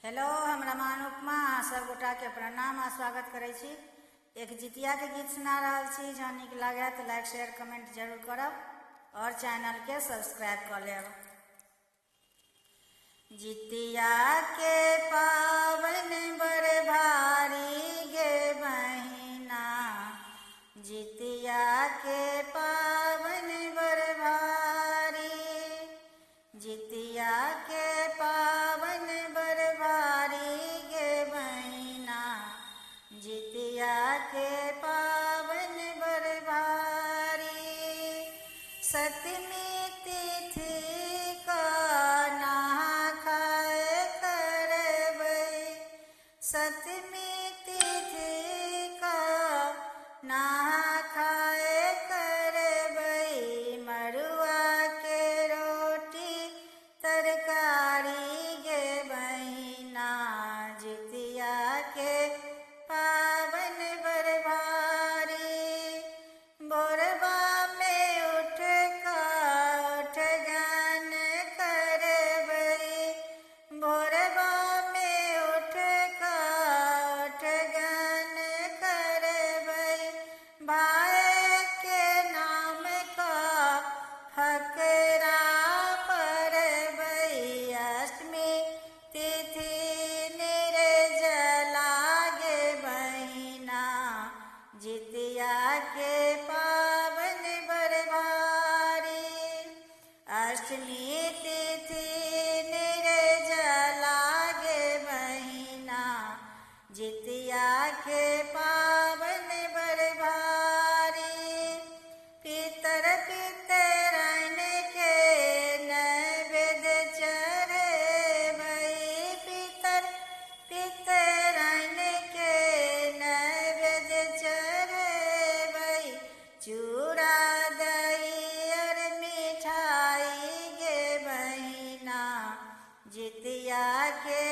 Hello, हम रमान उपमा सब गोटा के प्रणाम आ स्वागत करै छी। एक जितिया के गीत सुना रहल छी। जहाँ नीक लगे तो लाइक शेयर कमेंट जरूर करब और चैनल के सब्सक्राइब कर लेब। जितिया के पावन बड़ भारी गे बहिना, जितिया के पावन बड़ भारी, जितिया के पावन बड़ भारी गे बहिना, जितिया के पावन बड़ भारी। सतमी तिथि का नहा खाए करबै, सतमी तिथि का नहा खाए करबै, मड़ुआ के रोटी तरकारी गे बहिना, जितिया के पावन बड़ भारी। भोरबा में उठ गन करबै, भोरबा में उठ गन करबै, भाई के नाम का फकरा पढ़बै। अष्टमी तिथि निर्जला गे बहिना, जितिया के पावन बड़ भारी। अष्टमी तिथि निर्जला गे बहिना, जितिया के पावन बड़ भारी। पितर पितरन के नैवेद्य चढ़बै, पितर पितरन के नैवेद्य चढ़बै, चूड़ा दही और मिठाई गे बहिना, जितिया के